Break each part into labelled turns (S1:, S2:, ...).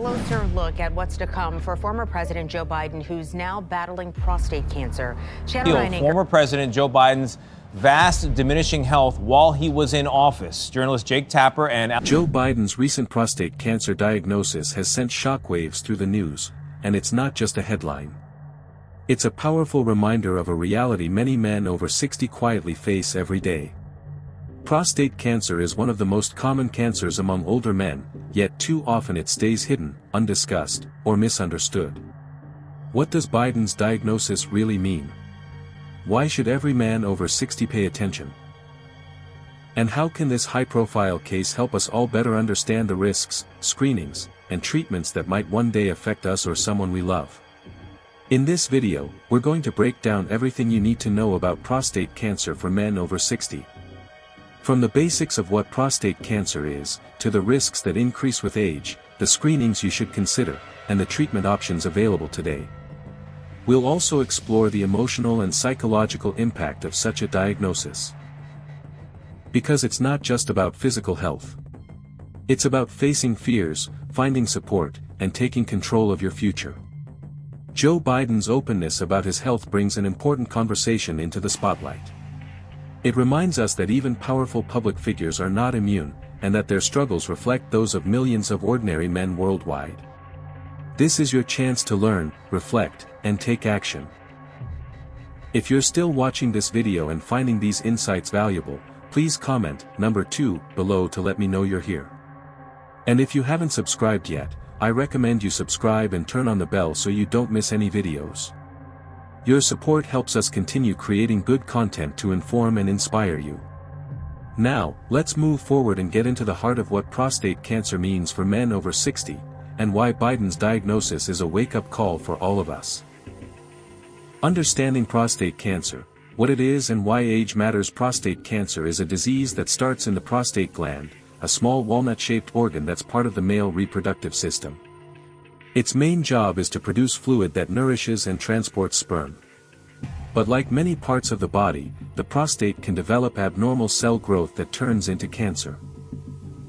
S1: Closer look at what's to come for former President Joe Biden, who's now battling prostate cancer.
S2: Former President Joe Biden's vast diminishing health while he was in office. Journalist Jake Tapper and
S3: Joe Biden's recent prostate cancer diagnosis has sent shockwaves through the news, and it's not just a headline. It's a powerful reminder of a reality many men over 60 quietly face every day. Prostate cancer is one of the most common cancers among older men, yet too often it stays hidden, undiscussed, or misunderstood. What does Biden's diagnosis really mean? Why should every man over 60 pay attention? And how can this high-profile case help us all better understand the risks, screenings, and treatments that might one day affect us or someone we love? In this video, we're going to break down everything you need to know about prostate cancer for men over 60. From the basics of what prostate cancer is, to the risks that increase with age, the screenings you should consider, and the treatment options available today. We'll also explore the emotional and psychological impact of such a diagnosis. Because it's not just about physical health. It's about facing fears, finding support, and taking control of your future. Joe Biden's openness about his health brings an important conversation into the spotlight. It reminds us that even powerful public figures are not immune, and that their struggles reflect those of millions of ordinary men worldwide. This is your chance to learn, reflect, and take action. If you're still watching this video and finding these insights valuable, please comment number 2 below to let me know you're here. And if you haven't subscribed yet, I recommend you subscribe and turn on the bell so you don't miss any videos. Your support helps us continue creating good content to inform and inspire you. Now, let's move forward and get into the heart of what prostate cancer means for men over 60, and why Biden's diagnosis is a wake-up call for all of us. Understanding prostate cancer, what it is and why age matters. Prostate cancer is a disease that starts in the prostate gland, a small walnut-shaped organ that's part of the male reproductive system. Its main job is to produce fluid that nourishes and transports sperm. But like many parts of the body, the prostate can develop abnormal cell growth that turns into cancer.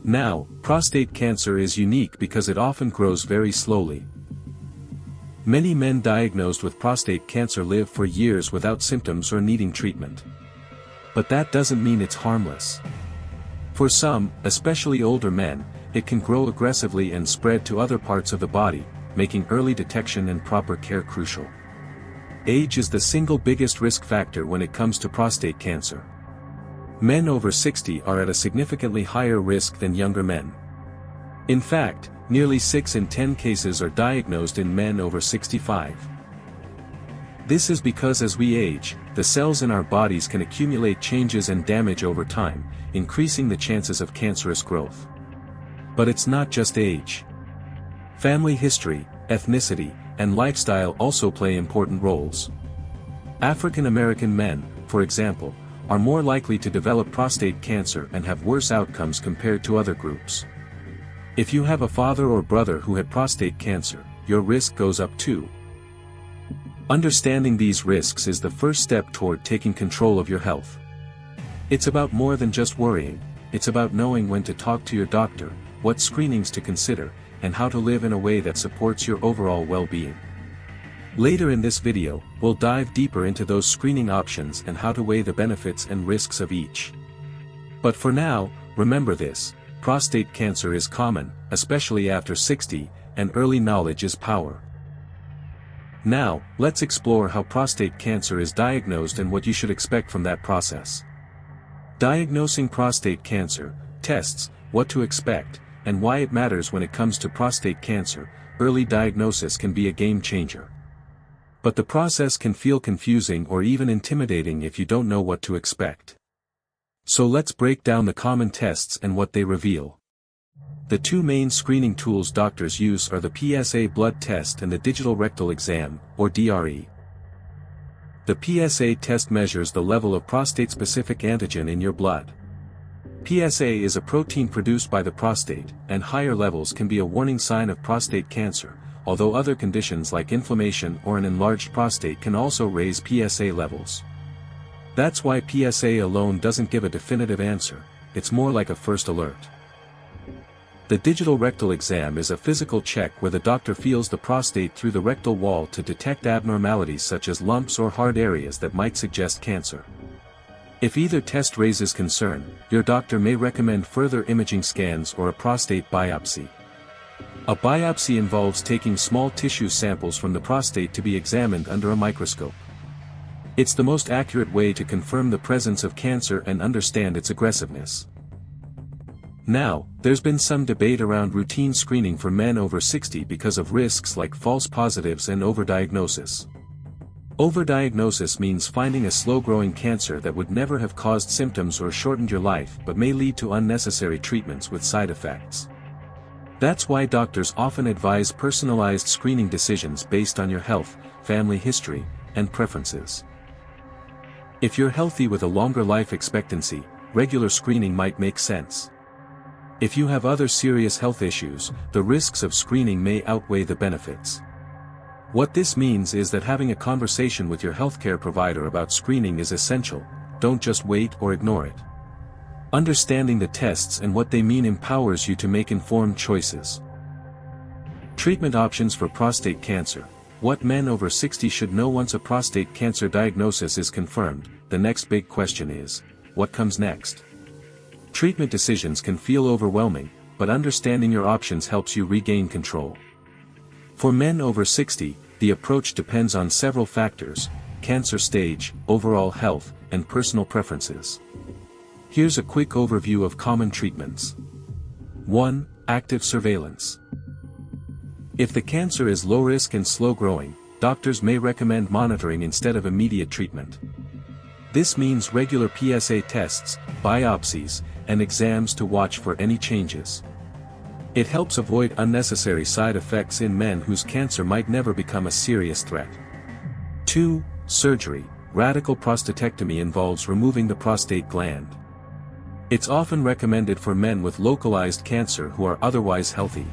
S3: Now, prostate cancer is unique because it often grows very slowly. Many men diagnosed with prostate cancer live for years without symptoms or needing treatment. But that doesn't mean it's harmless. For some, especially older men, it can grow aggressively and spread to other parts of the body, making early detection and proper care crucial. Age is the single biggest risk factor when it comes to prostate cancer. Men over 60 are at a significantly higher risk than younger men. In fact, nearly 6 in 10 cases are diagnosed in men over 65. This is because as we age, the cells in our bodies can accumulate changes and damage over time, increasing the chances of cancerous growth. But it's not just age. Family history, ethnicity, and lifestyle also play important roles. African American men, for example, are more likely to develop prostate cancer and have worse outcomes compared to other groups. If you have a father or brother who had prostate cancer, your risk goes up too. Understanding these risks is the first step toward taking control of your health. It's about more than just worrying, it's about knowing when to talk to your doctor, what screenings to consider, and how to live in a way that supports your overall well-being. Later in this video, we'll dive deeper into those screening options and how to weigh the benefits and risks of each. But for now, remember this: prostate cancer is common, especially after 60, and early knowledge is power. Now, let's explore how prostate cancer is diagnosed and what you should expect from that process. Diagnosing prostate cancer, tests, what to expect, and why it matters when it comes to prostate cancer. Early diagnosis can be a game changer. But the process can feel confusing or even intimidating if you don't know what to expect. So let's break down the common tests and what they reveal. The two main screening tools doctors use are the PSA blood test and the digital rectal exam, or DRE. The PSA test measures the level of prostate-specific antigen in your blood. PSA is a protein produced by the prostate, and higher levels can be a warning sign of prostate cancer, although other conditions like inflammation or an enlarged prostate can also raise PSA levels. That's why PSA alone doesn't give a definitive answer, it's more like a first alert. The digital rectal exam is a physical check where the doctor feels the prostate through the rectal wall to detect abnormalities such as lumps or hard areas that might suggest cancer. If either test raises concern, your doctor may recommend further imaging scans or a prostate biopsy. A biopsy involves taking small tissue samples from the prostate to be examined under a microscope. It's the most accurate way to confirm the presence of cancer and understand its aggressiveness. Now, there's been some debate around routine screening for men over 60 because of risks like false positives and overdiagnosis. Overdiagnosis means finding a slow-growing cancer that would never have caused symptoms or shortened your life but may lead to unnecessary treatments with side effects. That's why doctors often advise personalized screening decisions based on your health, family history, and preferences. If you're healthy with a longer life expectancy, regular screening might make sense. If you have other serious health issues, the risks of screening may outweigh the benefits. What this means is that having a conversation with your healthcare provider about screening is essential. Don't just wait or ignore it. Understanding the tests and what they mean empowers you to make informed choices. Treatment options for prostate cancer. What men over 60 should know once a prostate cancer diagnosis is confirmed. The next big question is, what comes next? Treatment decisions can feel overwhelming, but understanding your options helps you regain control. For men over 60, the approach depends on several factors: cancer stage, overall health, and personal preferences. Here's a quick overview of common treatments. 1. Active surveillance. If the cancer is low risk and slow growing, doctors may recommend monitoring instead of immediate treatment. This means regular PSA tests, biopsies, and exams to watch for any changes. It helps avoid unnecessary side effects in men whose cancer might never become a serious threat. 2. Surgery. Radical prostatectomy involves removing the prostate gland. It's often recommended for men with localized cancer who are otherwise healthy.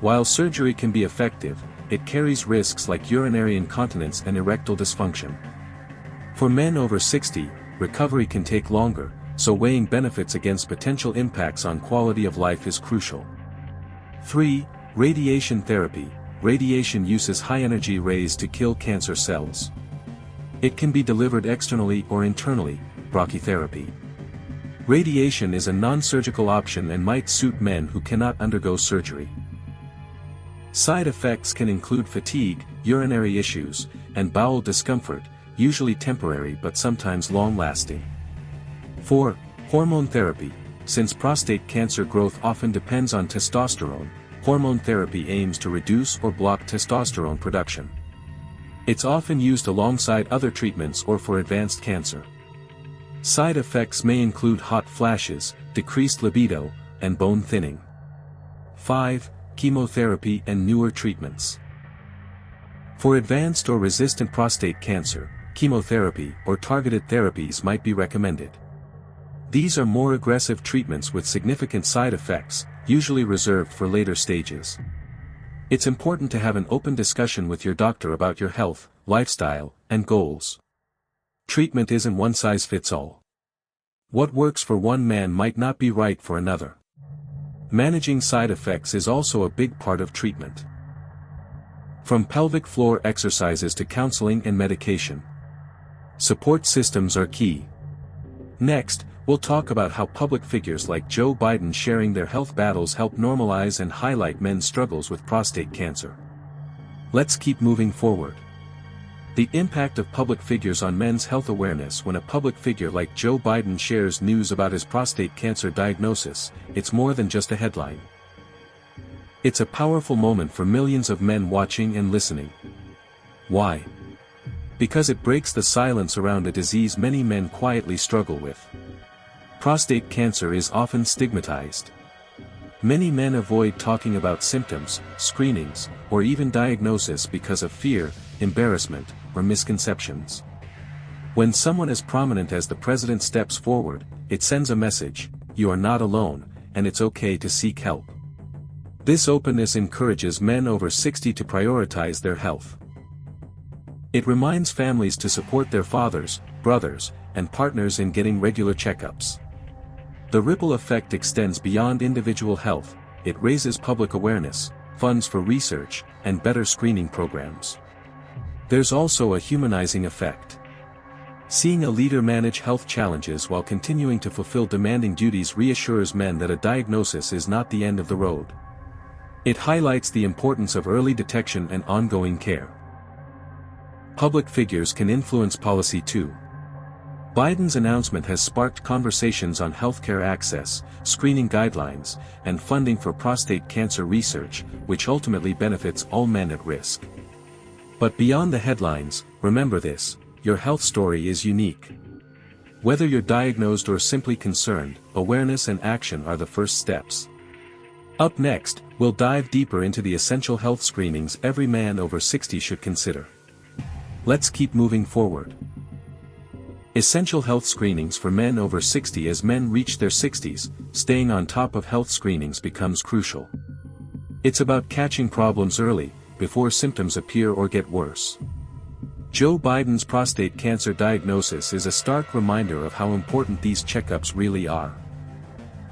S3: While surgery can be effective, it carries risks like urinary incontinence and erectile dysfunction. For men over 60, recovery can take longer, so weighing benefits against potential impacts on quality of life is crucial. 3. Radiation therapy. Radiation uses high-energy rays to kill cancer cells. It can be delivered externally or internally, brachytherapy. Radiation is a non-surgical option and might suit men who cannot undergo surgery. Side effects can include fatigue, urinary issues, and bowel discomfort, usually temporary but sometimes long-lasting. 4. Hormone therapy. Since prostate cancer growth often depends on testosterone, hormone therapy aims to reduce or block testosterone production. It's often used alongside other treatments or for advanced cancer. Side effects may include hot flashes, decreased libido, and bone thinning. 5. Chemotherapy and newer treatments. For advanced or resistant prostate cancer, chemotherapy or targeted therapies might be recommended. These are more aggressive treatments with significant side effects, usually reserved for later stages. It's important to have an open discussion with your doctor about your health, lifestyle, and goals. Treatment isn't one size fits all. What works for one man might not be right for another. Managing side effects is also a big part of treatment. From pelvic floor exercises to counseling and medication, support systems are key. Next, we'll talk about how public figures like Joe Biden sharing their health battles help normalize and highlight men's struggles with prostate cancer. Let's keep moving forward. The impact of public figures on men's health awareness. When a public figure like Joe Biden shares news about his prostate cancer diagnosis, it's more than just a headline. It's a powerful moment for millions of men watching and listening. Why? Because it breaks the silence around a disease many men quietly struggle with. Prostate cancer is often stigmatized. Many men avoid talking about symptoms, screenings, or even diagnosis because of fear, embarrassment, or misconceptions. When someone as prominent as the president steps forward, it sends a message: you are not alone, and it's okay to seek help. This openness encourages men over 60 to prioritize their health. It reminds families to support their fathers, brothers, and partners in getting regular checkups. The ripple effect extends beyond individual health. It raises public awareness, funds for research, and better screening programs. There's also a humanizing effect. Seeing a leader manage health challenges while continuing to fulfill demanding duties reassures men that a diagnosis is not the end of the road. It highlights the importance of early detection and ongoing care. Public figures can influence policy too. Biden's announcement has sparked conversations on healthcare access, screening guidelines, and funding for prostate cancer research, which ultimately benefits all men at risk. But beyond the headlines, remember this: your health story is unique. Whether you're diagnosed or simply concerned, awareness and action are the first steps. Up next, we'll dive deeper into the essential health screenings every man over 60 should consider. Let's keep moving forward. Essential health screenings for men over 60. As men reach their 60s, staying on top of health screenings becomes crucial. It's about catching problems early, before symptoms appear or get worse. Joe Biden's prostate cancer diagnosis is a stark reminder of how important these checkups really are.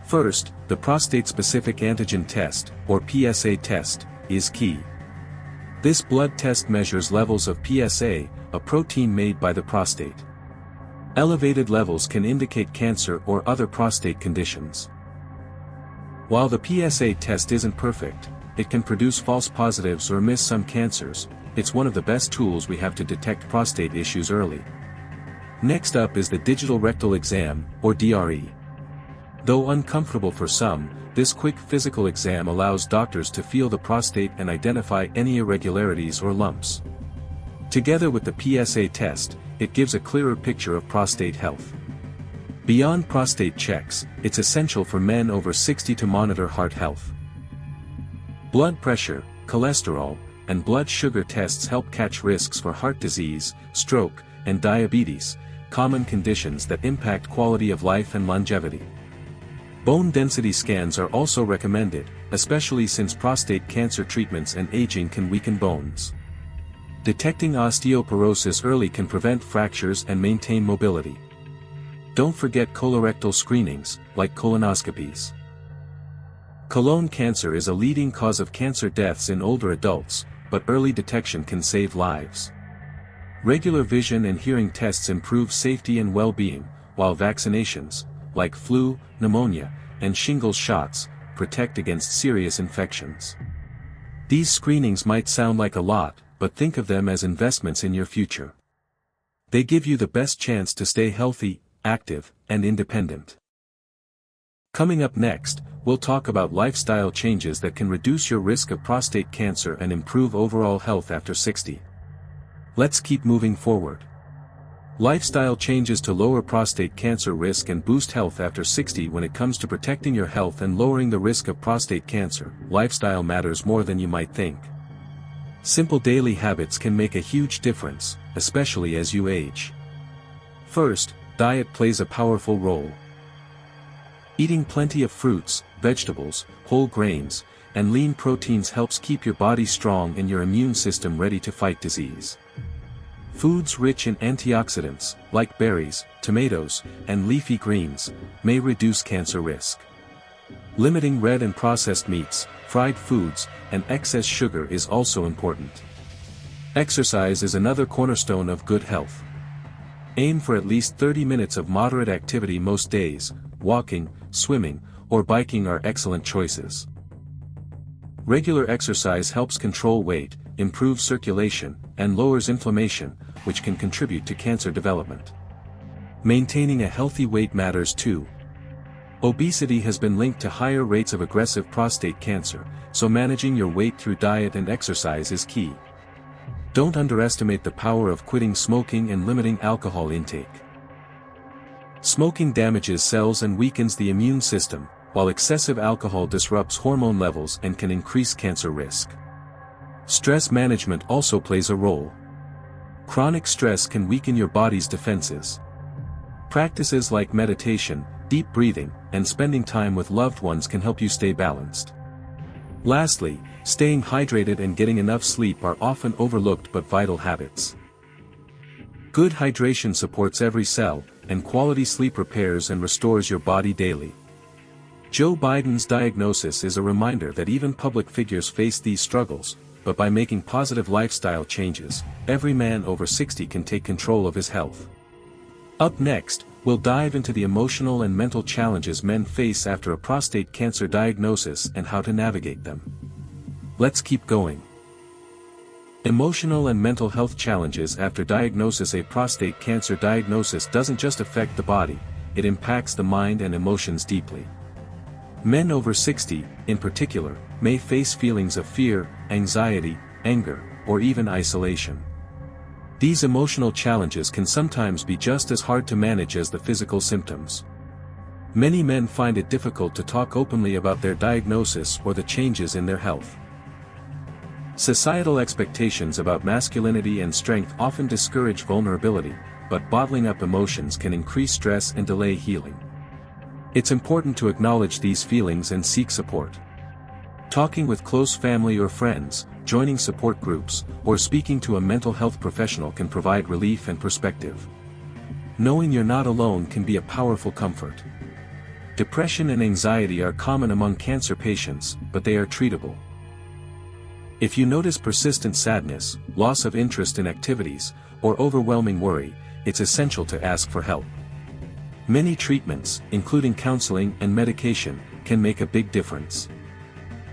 S3: First, the prostate-specific antigen test, or PSA test, is key. This blood test measures levels of PSA, a protein made by the prostate. Elevated levels can indicate cancer or other prostate conditions. While the PSA test isn't perfect, it can produce false positives or miss some cancers. It's one of the best tools we have to detect prostate issues early. Next up is the digital rectal exam, or DRE. Though uncomfortable for some, this quick physical exam allows doctors to feel the prostate and identify any irregularities or lumps. Together with the PSA test, it gives a clearer picture of prostate health. Beyond prostate checks, it's essential for men over 60 to monitor heart health. Blood pressure, cholesterol, and blood sugar tests help catch risks for heart disease, stroke, and diabetes, common conditions that impact quality of life and longevity. Bone density scans are also recommended, especially since prostate cancer treatments and aging can weaken bones. Detecting osteoporosis early can prevent fractures and maintain mobility. Don't forget colorectal screenings, like colonoscopies. Colon cancer is a leading cause of cancer deaths in older adults, but early detection can save lives. Regular vision and hearing tests improve safety and well-being, while vaccinations, like flu, pneumonia, and shingles shots, protect against serious infections. These screenings might sound like a lot, but think of them as investments in your future. They give you the best chance to stay healthy, active, and independent. Coming up next, we'll talk about lifestyle changes that can reduce your risk of prostate cancer and improve overall health after 60. Let's keep moving forward. Lifestyle changes to lower prostate cancer risk and boost health after 60. When it comes to protecting your health and lowering the risk of prostate cancer, lifestyle matters more than you might think. Simple daily habits can make a huge difference, especially as you age. First, diet plays a powerful role. Eating plenty of fruits, vegetables, whole grains, and lean proteins helps keep your body strong and your immune system ready to fight disease. Foods rich in antioxidants, like berries, tomatoes, and leafy greens, may reduce cancer risk. Limiting red and processed meats, fried foods, and excess sugar is also important. Exercise is another cornerstone of good health. Aim for at least 30 minutes of moderate activity most days. Walking, swimming, or biking are excellent choices. Regular exercise helps control weight, improves circulation, and lowers inflammation, which can contribute to cancer development. Maintaining a healthy weight matters too. Obesity has been linked to higher rates of aggressive prostate cancer, so managing your weight through diet and exercise is key. Don't underestimate the power of quitting smoking and limiting alcohol intake. Smoking damages cells and weakens the immune system, while excessive alcohol disrupts hormone levels and can increase cancer risk. Stress management also plays a role. Chronic stress can weaken your body's defenses. Practices like meditation, deep breathing, and spending time with loved ones can help you stay balanced. Lastly, staying hydrated and getting enough sleep are often overlooked but vital habits. Good hydration supports every cell, and quality sleep repairs and restores your body daily. Joe Biden's diagnosis is a reminder that even public figures face these struggles, but by making positive lifestyle changes, every man over 60 can take control of his health. Up next, we'll dive into the emotional and mental challenges men face after a prostate cancer diagnosis and how to navigate them. Let's keep going. Emotional and mental health challenges after diagnosis. A prostate cancer diagnosis doesn't just affect the body, it impacts the mind and emotions deeply. Men over 60, in particular, may face feelings of fear, anxiety, anger, or even isolation. These emotional challenges can sometimes be just as hard to manage as the physical symptoms. Many men find it difficult to talk openly about their diagnosis or the changes in their health. Societal expectations about masculinity and strength often discourage vulnerability, but bottling up emotions can increase stress and delay healing. It's important to acknowledge these feelings and seek support. Talking with close family or friends, joining support groups, or speaking to a mental health professional can provide relief and perspective. Knowing you're not alone can be a powerful comfort. Depression and anxiety are common among cancer patients, but they are treatable. If you notice persistent sadness, loss of interest in activities, or overwhelming worry, it's essential to ask for help. Many treatments, including counseling and medication, can make a big difference.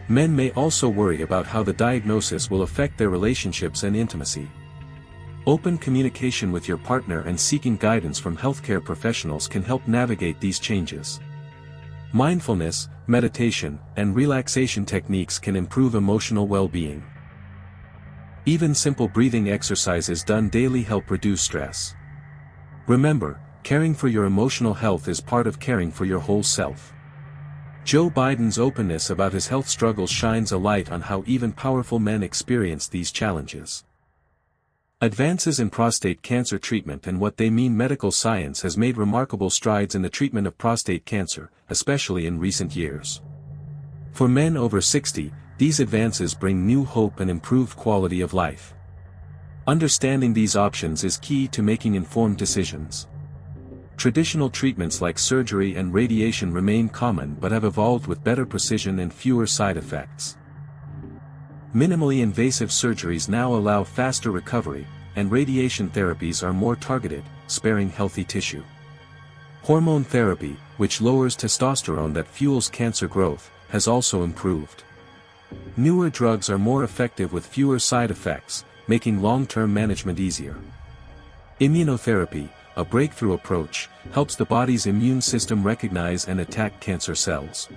S3: Men may also worry about how the diagnosis will affect their relationships and intimacy. Open communication with your partner and seeking guidance from healthcare professionals can help navigate these changes. Mindfulness, meditation, and relaxation techniques can improve emotional well-being. Even simple breathing exercises done daily help reduce stress. Remember, caring for your emotional health is part of caring for your whole self. Joe Biden's openness about his health struggles shines a light on how even powerful men experience these challenges. Advances in prostate cancer treatment and what they mean. Medical science has made remarkable strides in the treatment of prostate cancer, especially in recent years. For men over 60, these advances bring new hope and improved quality of life. Understanding these options is key to making informed decisions. Traditional treatments like surgery and radiation remain common but have evolved with better precision and fewer side effects. Minimally invasive surgeries now allow faster recovery, and radiation therapies are more targeted, sparing healthy tissue. Hormone therapy, which lowers testosterone that fuels cancer growth, has also improved. Newer drugs are more effective with fewer side effects, making long-term management easier. Immunotherapy, a breakthrough approach, helps the body's immune system recognize and attack cancer cells.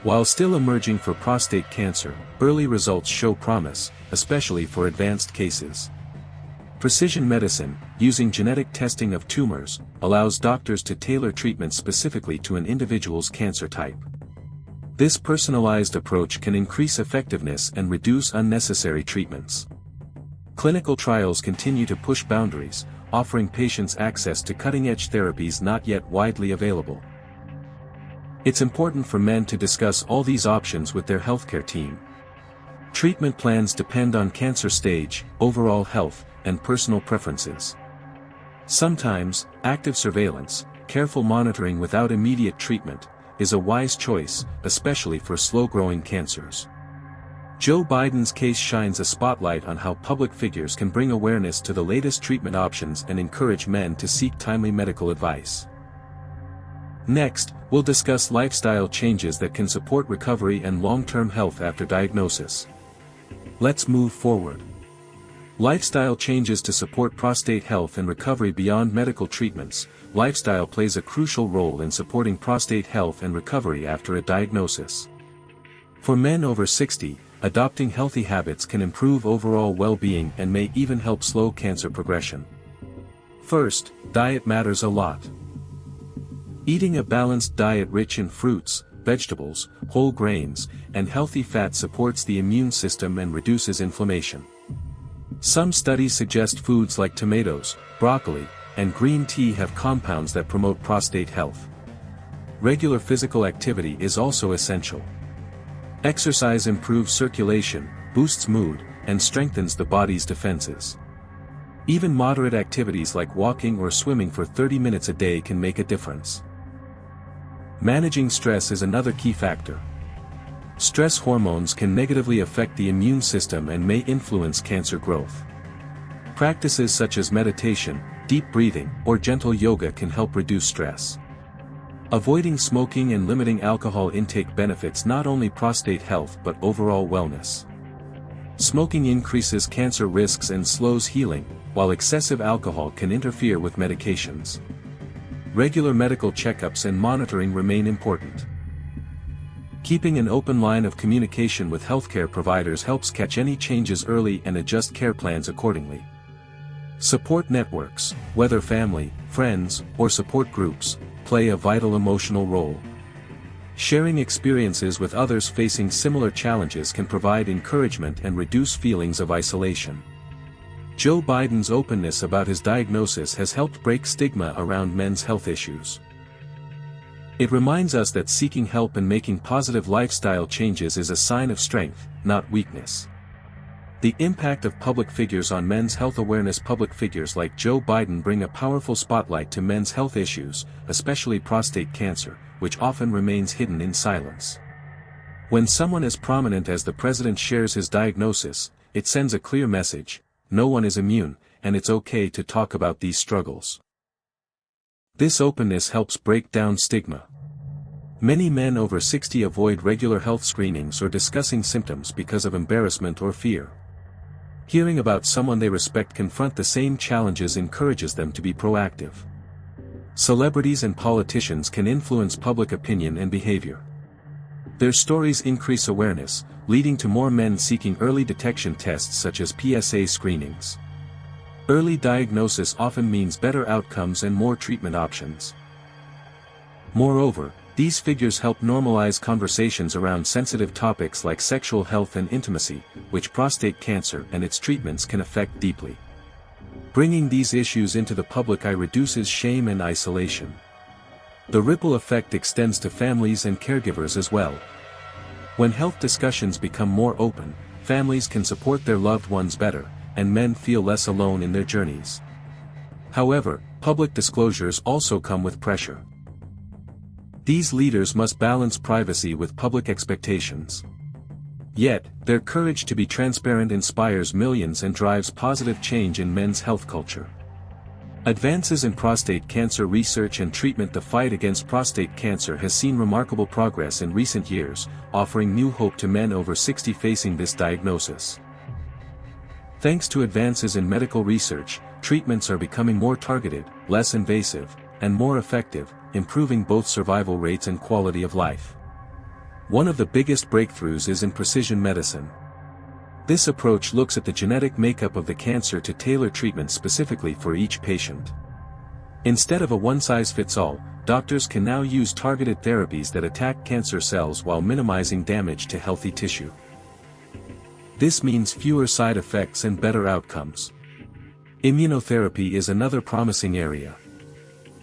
S3: While still emerging for prostate cancer, early results show promise, especially for advanced cases. Precision medicine, using genetic testing of tumors, allows doctors to tailor treatment specifically to an individual's cancer type. This personalized approach can increase effectiveness and reduce unnecessary treatments. Clinical trials continue to push boundaries, offering patients access to cutting-edge therapies not yet widely available. It's important for men to discuss all these options with their healthcare team. Treatment plans depend on cancer stage, overall health, and personal preferences. Sometimes, active surveillance, careful monitoring without immediate treatment, is a wise choice, especially for slow-growing cancers. Joe Biden's case shines a spotlight on how public figures can bring awareness to the latest treatment options and encourage men to seek timely medical advice. Next, we'll discuss lifestyle changes that can support recovery and long-term health after diagnosis. Let's move forward. Lifestyle changes to support prostate health and recovery beyond medical treatments. Lifestyle plays a crucial role in supporting prostate health and recovery after a diagnosis. For men over 60, adopting healthy habits can improve overall well-being and may even help slow cancer progression. First, diet matters a lot. Eating a balanced diet rich in fruits, vegetables, whole grains, and healthy fat supports the immune system and reduces inflammation. Some studies suggest foods like tomatoes, broccoli, and green tea have compounds that promote prostate health. Regular physical activity is also essential. Exercise improves circulation, boosts mood, and strengthens the body's defenses. Even moderate activities like walking or swimming for 30 minutes a day can make a difference. Managing stress is another key factor. Stress hormones can negatively affect the immune system and may influence cancer growth. Practices such as meditation, deep breathing, or gentle yoga can help reduce stress. Avoiding smoking and limiting alcohol intake benefits not only prostate health but overall wellness. Smoking increases cancer risks and slows healing, while excessive alcohol can interfere with medications. Regular medical checkups and monitoring remain important. Keeping an open line of communication with healthcare providers helps catch any changes early and adjust care plans accordingly. Support networks, whether family, friends, or support groups, play a vital emotional role. Sharing experiences with others facing similar challenges can provide encouragement and reduce feelings of isolation. Joe Biden's openness about his diagnosis has helped break stigma around men's health issues. It reminds us that seeking help and making positive lifestyle changes is a sign of strength, not weakness. The impact of public figures on men's health awareness. Public figures like Joe Biden bring a powerful spotlight to men's health issues, especially prostate cancer, which often remains hidden in silence. When someone as prominent as the president shares his diagnosis, it sends a clear message: no one is immune, and it's okay to talk about these struggles. This openness helps break down stigma. Many men over 60 avoid regular health screenings or discussing symptoms because of embarrassment or fear. Hearing about someone they respect confront the same challenges encourages them to be proactive. Celebrities and politicians can influence public opinion and behavior. Their stories increase awareness, leading to more men seeking early detection tests such as PSA screenings. Early diagnosis often means better outcomes and more treatment options. Moreover, these figures help normalize conversations around sensitive topics like sexual health and intimacy, which prostate cancer and its treatments can affect deeply. Bringing these issues into the public eye reduces shame and isolation. The ripple effect extends to families and caregivers as well. When health discussions become more open, families can support their loved ones better, and men feel less alone in their journeys. However, public disclosures also come with pressure. These leaders must balance privacy with public expectations. Yet, their courage to be transparent inspires millions and drives positive change in men's health culture. Advances in prostate cancer research and treatment. The fight against prostate cancer has seen remarkable progress in recent years, offering new hope to men over 60 facing this diagnosis. Thanks to advances in medical research, treatments are becoming more targeted, less invasive, and more effective, improving both survival rates and quality of life. One of the biggest breakthroughs is in precision medicine. This approach looks at the genetic makeup of the cancer to tailor treatment specifically for each patient. Instead of a one-size-fits-all, doctors can now use targeted therapies that attack cancer cells while minimizing damage to healthy tissue. This means fewer side effects and better outcomes. Immunotherapy is another promising area.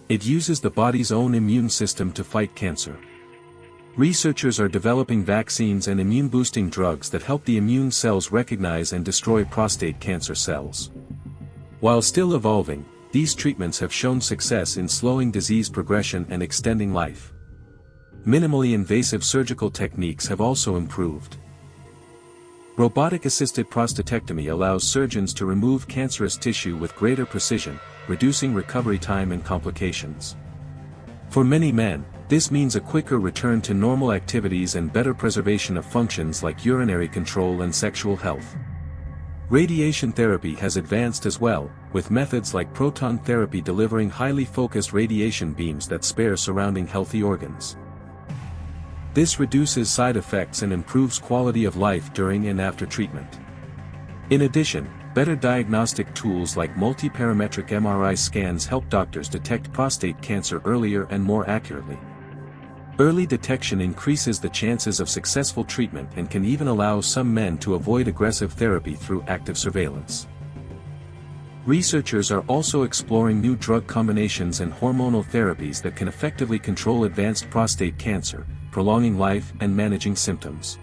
S3: It uses the body's own immune system to fight cancer. Researchers are developing vaccines and immune-boosting drugs that help the immune cells recognize and destroy prostate cancer cells. While still evolving, these treatments have shown success in slowing disease progression and extending life. Minimally invasive surgical techniques have also improved. Robotic-assisted prostatectomy allows surgeons to remove cancerous tissue with greater precision, reducing recovery time and complications. For many men, this means a quicker return to normal activities and better preservation of functions like urinary control and sexual health. Radiation therapy has advanced as well, with methods like proton therapy delivering highly focused radiation beams that spare surrounding healthy organs. This reduces side effects and improves quality of life during and after treatment. In addition, better diagnostic tools like multi-parametric MRI scans help doctors detect prostate cancer earlier and more accurately. Early detection increases the chances of successful treatment and can even allow some men to avoid aggressive therapy through active surveillance. Researchers are also exploring new drug combinations and hormonal therapies that can effectively control advanced prostate cancer, prolonging life and managing symptoms.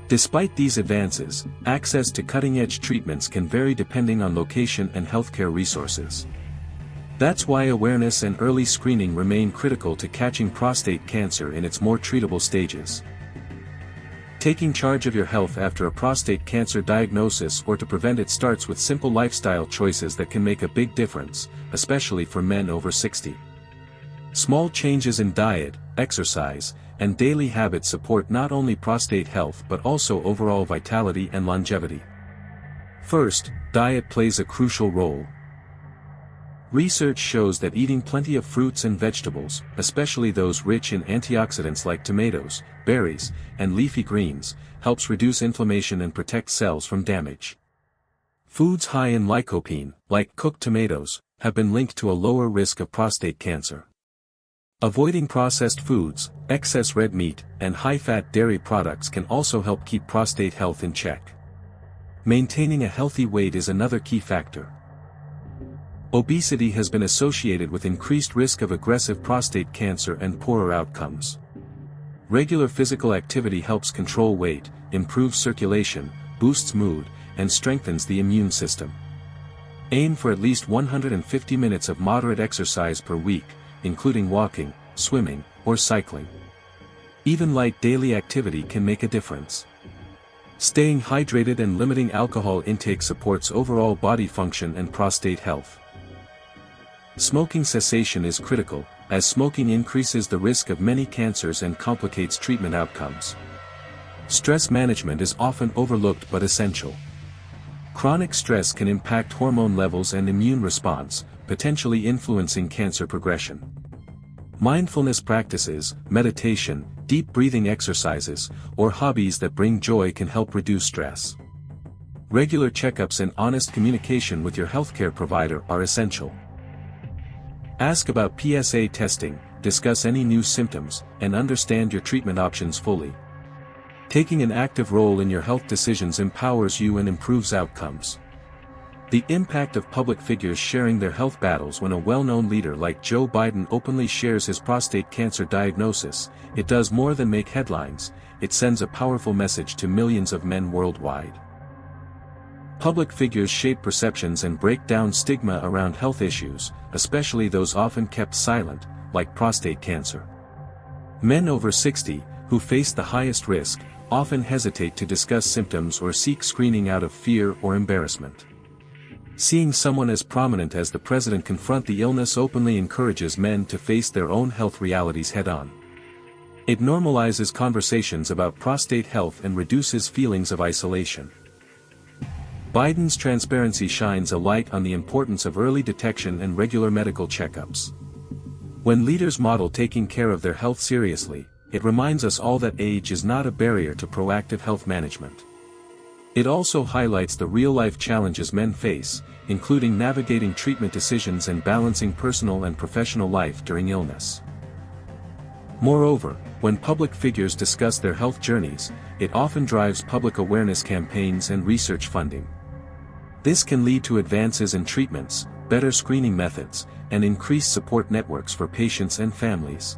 S3: Despite these advances, access to cutting-edge treatments can vary depending on location and healthcare resources. That's why awareness and early screening remain critical to catching prostate cancer in its more treatable stages. Taking charge of your health after a prostate cancer diagnosis or to prevent it starts with simple lifestyle choices that can make a big difference, especially for men over 60. Small changes in diet, exercise, and daily habits support not only prostate health but also overall vitality and longevity. First, diet plays a crucial role. Research shows that eating plenty of fruits and vegetables, especially those rich in antioxidants like tomatoes, berries, and leafy greens, helps reduce inflammation and protect cells from damage. Foods high in lycopene, like cooked tomatoes, have been linked to a lower risk of prostate cancer. Avoiding processed foods, excess red meat, and high-fat dairy products can also help keep prostate health in check. Maintaining a healthy weight is another key factor. Obesity has been associated with increased risk of aggressive prostate cancer and poorer outcomes. Regular physical activity helps control weight, improves circulation, boosts mood, and strengthens the immune system. Aim for at least 150 minutes of moderate exercise per week, including walking, swimming, or cycling. Even light daily activity can make a difference. Staying hydrated and limiting alcohol intake supports overall body function and prostate health. Smoking cessation is critical, as smoking increases the risk of many cancers and complicates treatment outcomes. Stress management is often overlooked but essential. Chronic stress can impact hormone levels and immune response, potentially influencing cancer progression. Mindfulness practices, meditation, deep breathing exercises, or hobbies that bring joy can help reduce stress. Regular checkups and honest communication with your healthcare provider are essential. Ask about PSA testing, discuss any new symptoms, and understand your treatment options fully. Taking an active role in your health decisions empowers you and improves outcomes. The impact of public figures sharing their health battles. When a well-known leader like Joe Biden openly shares his prostate cancer diagnosis, it does more than make headlines, it sends a powerful message to millions of men worldwide. Public figures shape perceptions and break down stigma around health issues, especially those often kept silent, like prostate cancer. Men over 60, who face the highest risk, often hesitate to discuss symptoms or seek screening out of fear or embarrassment. Seeing someone as prominent as the president confront the illness openly encourages men to face their own health realities head-on. It normalizes conversations about prostate health and reduces feelings of isolation. Biden's transparency shines a light on the importance of early detection and regular medical checkups. When leaders model taking care of their health seriously, it reminds us all that age is not a barrier to proactive health management. It also highlights the real-life challenges men face, including navigating treatment decisions and balancing personal and professional life during illness. Moreover, when public figures discuss their health journeys, it often drives public awareness campaigns and research funding. This can lead to advances in treatments, better screening methods, and increased support networks for patients and families.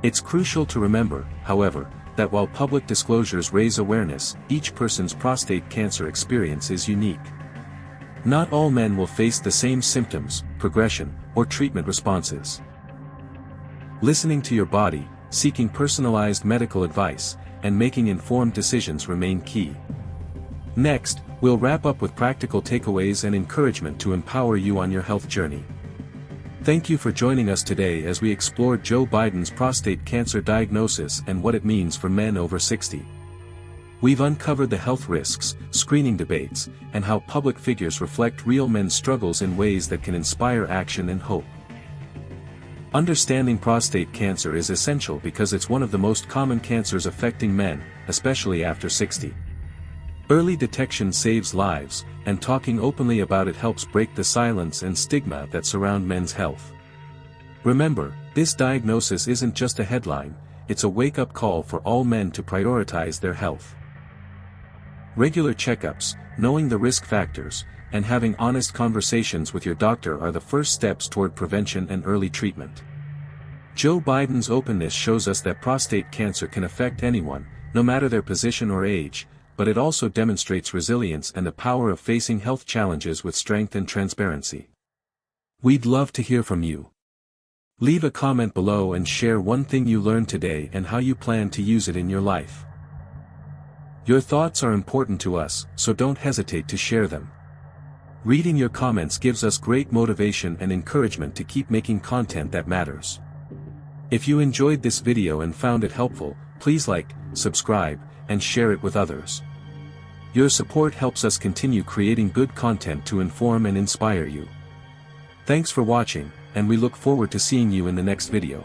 S3: It's crucial to remember, however, that while public disclosures raise awareness, each person's prostate cancer experience is unique. Not all men will face the same symptoms, progression, or treatment responses. Listening to your body, seeking personalized medical advice, and making informed decisions remain key. Next, we'll wrap up with practical takeaways and encouragement to empower you on your health journey. Thank you for joining us today as we explored Joe Biden's prostate cancer diagnosis and what it means for men over 60. We've uncovered the health risks, screening debates, and how public figures reflect real men's struggles in ways that can inspire action and hope. Understanding prostate cancer is essential because it's one of the most common cancers affecting men, especially after 60. Early detection saves lives, and talking openly about it helps break the silence and stigma that surround men's health. Remember, this diagnosis isn't just a headline, it's a wake-up call for all men to prioritize their health. Regular checkups, knowing the risk factors, and having honest conversations with your doctor are the first steps toward prevention and early treatment. Joe Biden's openness shows us that prostate cancer can affect anyone, no matter their position or age, but it also demonstrates resilience and the power of facing health challenges with strength and transparency. We'd love to hear from you. Leave a comment below and share one thing you learned today and how you plan to use it in your life. Your thoughts are important to us, so don't hesitate to share them. Reading your comments gives us great motivation and encouragement to keep making content that matters. If you enjoyed this video and found it helpful, please like, subscribe, and share it with others. Your support helps us continue creating good content to inform and inspire you. Thanks for watching, and we look forward to seeing you in the next video.